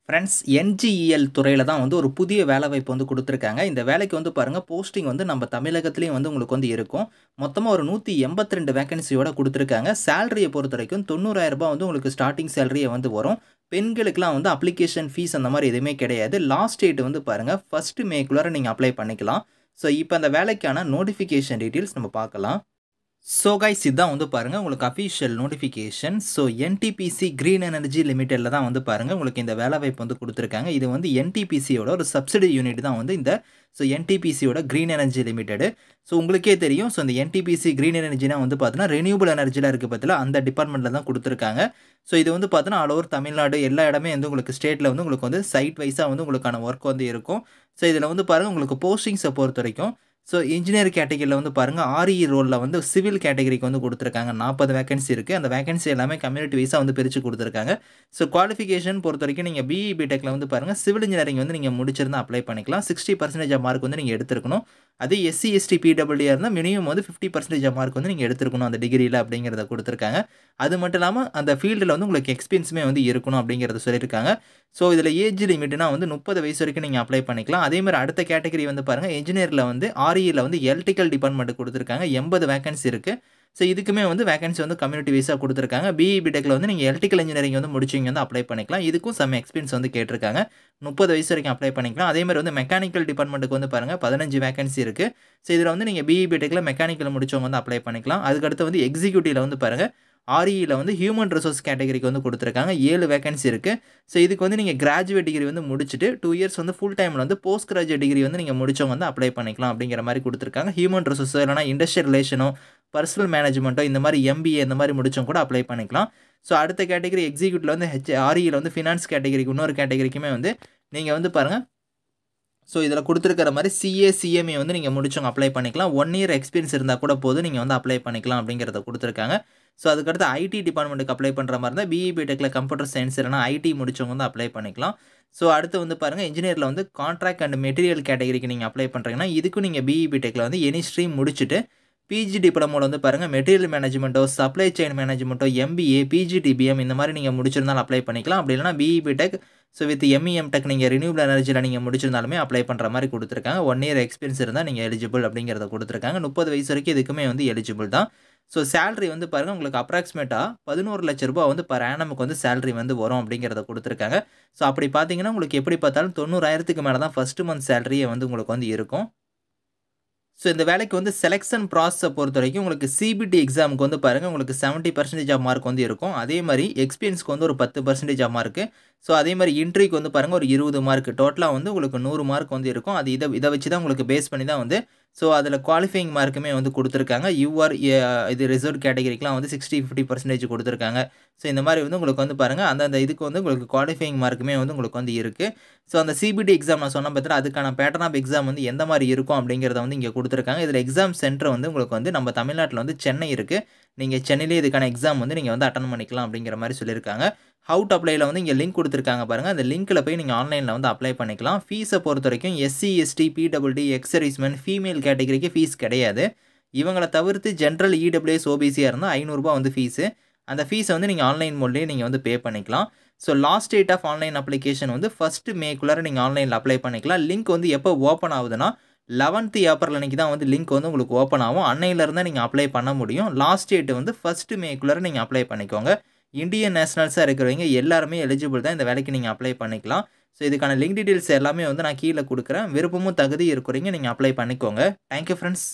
Friends NGEL துறையில தான் வந்து ஒரு புதிய வேலைவாய்ப்பு வந்து குடுத்துருக்காங்க. இந்த வேலைக்கு வந்து பாருங்க போஸ்டிங் வந்து நம்ம தமிழகத்திலேயும் வந்து உங்களுக்கு வந்து இருக்கும். மொத்தமா ஒரு 182 வேக்கன்சியோட குடுத்துருக்காங்க. சேலரிய பொறுத்தவரைக்கும் ரூ. 90,000 வந்து உங்களுக்கு ஸ்டார்ட்டிங் சேலரியே வந்து வரும். பெண்களுக்குலாம் வந்து அப்ளிகேஷன் ஃபீஸ் அந்த மாரி எதுவுமே கிடையாது. லாஸ்ட் டேட் வந்து பாருங்க 1 மேக்குள்ளார நீங்க அப்ளை பண்ணிக்கலாம். ஸோ இப்ப அந்த வேலைக்கான நோட்டிஃபிகேஷன் டீட்டெயில்ஸ் நம்ம பார்க்கலாம். ஸோ கைஸ் இதான் வந்து பாருங்க உங்களுக்கு official notification. So NTPC green energy லிமிடெட்ல தான் வந்து பாருங்க உங்களுக்கு இந்த வேலைவாய்ப்பு வந்து குடுத்துருக்காங்க. இது வந்து என்டிபிசியோட ஒரு சப்சிடி யூனிட் தான் வந்து இந்த என்டிபிசியோட கிரீன் எனர்ஜி லிமிடெட். ஸோ உங்களுக்கே தெரியும். ஸோ இந்த என்டிபிசி கிரீன் எனர்ஜினா வந்து பார்த்தீங்கன்னா, ரெனியூவபிள் எனர்ஜிலாம் இருக்கு பார்த்தீங்களா, அந்த டிபார்ட்மெண்ட்ல தான் குடுத்துருக்காங்க. ஸோ இது வந்து பார்த்தீங்கன்னா, ஆல் ஓவர் தமிழ்நாடு எல்லா இடமே வந்து உங்களுக்கு ஸ்டேட்ல வந்து உங்களுக்கு வந்து சைட் வைஸா வந்து உங்களுக்கான ஒர்க் வந்து இருக்கும். ஸோ இதில வந்து பாருங்க உங்களுக்கு போஸ்டிங்ஸ பொறுத்தவரைக்கும் ஸோ இன்ஜினியர் கேட்டகரியில வந்து பாருங்க, ஆர்இ ரோல்ல வந்து சிவில் கேட்டகரிக்கு வந்து குடுத்துருக்காங்க. 40 வேக்கன்சி இருக்கு. அந்த வேக்கன்சி எல்லாமே கம்யூனிட்டி வைஸா வந்து பிரிச்சு குடுத்துருக்காங்க. ஸோ குவாலிஃபிகேஷன் பொறுத்தவரைக்கும் நீங்க பிஇ, பிடெக்ல வந்து பாருங்க, சிவில் இன்ஜினியரிங் வந்து நீங்க முடிச்சிருந்தா அப்ளை பண்ணிக்கலாம். 60% மார்க் வந்து நீங்க எடுத்திருக்கணும். அதே எஸ்சி, எஸ்டி, பிடபிள்யூ இருந்தா மினிமம் வந்து 50% மார்க் வந்து நீங்க எடுத்திருக்கணும் அந்த டிகிரில அப்படிங்கிறத குடுத்துருக்காங்க. அது மட்டும் இல்லாம அந்த ஃபீல்டுல வந்து உங்களுக்கு எக்ஸ்பீரியன்ஸுமே வந்து இருக்கணும் அப்படிங்கிறத சொல்லியிருக்காங்க. ஸோ இதில ஏஜ் லிமிட்னா வந்து 30 வயசு வரைக்கும் நீங்க அப்ளை பண்ணிக்கலாம். அதே மாரி அடுத்த கேட்டகரி வந்து பாருங்க, என்ஜினியர்ல வந்து ஆர்இல வந்து எலக்ட்ரிக்கல் டிபார்ட்மெண்ட் குடுத்துருக்காங்க. 80 வேக்கன்சி இருக்கு. ஸோ இதுக்குமே வந்து வேக்கன்சி வந்து கம்யூனிட்டி வைஸா குடுத்துருக்காங்க. பிஇ, பிடெக்ல வந்து நீங்க எலக்ட்ரிக்கல் இன்ஜினியரிங் வந்து முடிச்சவங்க வந்து அப்ளை பண்ணிக்கலாம். இதுக்கும் சம் எக்ஸ்பீரியன்ஸ் வந்து கேட்டிருக்காங்க. 30 வயசு வரைக்கும் அப்ளை பண்ணிக்கலாம். அதே மாரி வந்து மெக்கானிக்கல் டிபார்ட்மெண்ட்க்கு வந்து பாருங்க 15 வேக்கன்சி இருக்கு. ஸோ இதில வந்து நீங்க பிஇ, பிடெக்ல மெக்கானிக்கல் முடிச்சவங்க வந்து அப்ளை பண்ணிக்கலாம். அதுக்கு அடுத்து வந்து எக்ஸிக்யூட்டிவ்ல வந்து பாருங்க, ஆர்இல வந்து ஹியூமன் ரிசோர்ஸ் கேட்டகரிக்கு வந்து குடுத்துருக்காங்க. 7 வேக்கன்சி இருக்கு. ஸோ இதுக்கு வந்து நீங்க கிராஜுவேட் டிகிரி வந்து முடிச்சுட்டு 2 இயர்ஸ் வந்து ஃபுல் டைம்ல வந்து போஸ்ட் கிராஜுவேட் டிகிரி வந்து நீங்க முடிச்சவங்க வந்து அப்ளை பண்ணிக்கலாம் அப்படிங்கிற மாரி குடுத்துருக்காங்க. ஹியூமன் ரிசோர்ஸோ இல்லன்னா இண்டஸ்ட்ரியல் ரிலேஷனோ, பர்சனல் மேனேஜ்மென்ட்டோ இந்த மாரி எம்பிஏ இந்த மாரி முடிச்சவங்க கூட அப்ளை பண்ணிக்கலாம். ஸோ அடுத்த கேட்டகரி எக்ஸிக்யூட்டிவ்ல வந்து ஆர்இல வந்து ஃபினான்ஸ் கேட்டகரிக்கு இன்னொரு கேட்டகரிக்குமே வந்து நீங்க வந்து பாருங்க, ஸோ இதில குடுத்துருக்கிற மாரி சிஏ, சிஎம்ஏ வந்து நீங்க முடிச்சவங்க அப்ளை பண்ணிக்கலாம். 1 இயர் எக்ஸ்பீரியன்ஸ் இருந்தா கூட போதும். நீங்க வந்து அப்ளை பண்ணிக்கலாம் அப்படிங்கிறத குடுத்துருக்காங்க. ஸோ அதுக்கடுத்து ஐடி டிபார்ட்மெண்ட்க்கு அப்ளை பண்ற மாரி இருந்தா பிஇ, பிடெக்ல கம்ப்யூட்டர் சயன்ஸ் இல்லன்னா ஐடி முடிச்சவங்க வந்து அப்ளை பண்ணிக்கலாம். ஸோ அடுத்து வந்து பாருங்க, இன்ஜினியர்ல வந்து கான்ட்ராக்ட் அண்ட் மெட்டீரியல் கேட்டகரிக்கு நீங்க அப்ளை பண்றீங்கன்னா, இதுக்கும் நீங்க பிஇ, பிடெக்ல வந்து எனி ஸ்ட்ரீம் முடிச்சுட்டு பிஜி டிப்ளமோல வந்து பாருங்க மெட்டீரியல் மேனேஜ்மென்ட்டோ, சப்ளை செயின் மேனேஜ்மென்ட்டோ, எம்பிஏ, பிஜிடிபிஎம் இந்த மாரி நீங்க முடிச்சிருந்தாலும் அப்ளை பண்ணிக்கலாம். அப்படி இல்லன்னா BE, BTech with ME, MTech நீங்க ரினியூவபிள் எனர்ஜில நீங்க முடிச்சிருந்தாலுமே அப்ளை பண்ற மாரி குடுத்துருக்காங்க. 1 இயர் எக்ஸ்பீரியன்ஸ் இருந்தா நீங்க எலிஜிபிள் அப்படிங்கிறத குடுத்துருக்காங்க. 30 வயசு வரைக்கும் இதுக்குமே வந்து எலிஜிபிள் தான். ஸோ சேலரி வந்து பாருங்க உங்களுக்கு அப்ராக்ஸிமேட்டா ரூ. 11,00,000 வந்து பெர் ஆனம்க்கு வந்து சேலரி வந்து வரும் அப்படிங்கிறத குடுத்துருக்காங்க. ஸோ அப்படி பார்த்தீங்கன்னா, உங்களுக்கு எப்படி பார்த்தாலும் 90,000க்கு மேல தான் ஃபர்ஸ்ட் மந்த் சேலரியே வந்து உங்களுக்கு வந்து இருக்கும். ஸோ இந்த வேலைக்கு வந்து செலக்ஷன் ப்ராசஸ பொறுத்தவரைக்கும் உங்களுக்கு சிபிடி எக்ஸாமுக்கு வந்து பாருங்க, உங்களுக்கு 70% ஆஃப் மார்க் வந்து இருக்கும். அதே மாரி எக்ஸ்பீரியன்ஸ்க்கு வந்து ஒரு 10% ஆஃப் மார்க்கு. ஸோ அதே மாரி இன்டர்வியூக்கு வந்து பாருங்க ஒரு 20 மார்க். டோட்டலா வந்து உங்களுக்கு 100 மார்க் வந்து இருக்கும். அது இத வச்சு தான் உங்களுக்கு பேஸ் பண்ணி தான் வந்து ஸோ அதில குவாலிஃபையிங் மார்க்குமே வந்து குடுத்துருக்காங்க. யூஆர் இது ரிசர்வ்ட் கேட்டகரிக்குலாம் வந்து 60, 50% குடுத்துருக்காங்க. ஸோ இந்த மாரி வந்து உங்களுக்கு வந்து பாருங்க, அந்தந்த இதுக்கு வந்து உங்களுக்கு குவாலிஃபையிங் மார்க்குமே வந்து உங்களுக்கு வந்து இருக்கு. ஸோ அந்த சிபிடி எக்ஸாம் நான் சொன்னேன் பார்த்தீங்களா, அதுக்கான பேட்டர்ன் ஆஃப் எக்ஸாம் வந்து எந்த மாரி இருக்கும் அப்படிங்கிறத வந்து இங்க குடுத்துருக்காங்க. இதில எக்ஸாம் சென்டர் வந்து உங்களுக்கு வந்து நம்ம தமிழ்நாட்டில வந்து சென்னை இருக்கு. நீங்க சென்னையிலேயே இதுக்கான எக்ஸாம் வந்து நீங்க வந்து அட்டெண்ட் பண்ணிக்கலாம் அப்படிங்கிற மாரி சொல்லியிருக்காங்க. ஹவ் டு அப்ளைல வந்து இங்க லிங்க் குடுத்துருக்காங்க பாருங்க. அந்த லிங்க்ல போய் நீங்க ஆன்லைன்ல வந்து அப்ளை பண்ணிக்கலாம். ஃபீஸ பொறுத்தவரைக்கும் SC, ST, PWD, ex serviceman, female கேட்டகரிக்கு ஃபீஸ் கிடையாது. இவங்கள தவிர்த்து ஜெனரல், இடபிள்யூஎஸ், ஓபிசியா இருந்தா ரூ. 500 வந்து ஃபீஸு. அந்த ஃபீஸ வந்து நீங்க ஆன்லைன் மோட்லயே நீங்க வந்து பே பண்ணிக்கலாம். So last date of online application வந்து 1 மேக்குள்ளார நீங்க ஆன்லைன்ல அப்ளை பண்ணிக்கலாம். லிங்க் வந்து எப்போ ஓப்பன் ஆகுதுன்னா, 11த் ஏப்ரல் அன்னைக்கு தான் வந்து லிங்க் வந்து உங்களுக்கு ஓப்பன் ஆகும். அன்னையில இருந்தா நீங்க அப்ளை பண்ண முடியும். லாஸ்ட் டேட் வந்து 1 மேக்குள்ளார நீங்க அப்ளை பண்ணிக்கோங்க. இந்தியன் நேஷனல்ஸா இருக்கிறவங்க எல்லாருமே எலிஜிபிள் தான். இந்த வேலைக்கு நீங்க அப்ளை பண்ணிக்கலாம். ஸோ இதுக்கான லிங்க் டீட்டெயில்ஸ் எல்லாமே வந்து நான் கீழ குடுக்குறேன். விருப்பமும் தகுதியும் இருக்கிறவங்க நீங்க அப்ளை பண்ணிக்கோங்க. Thank you friends.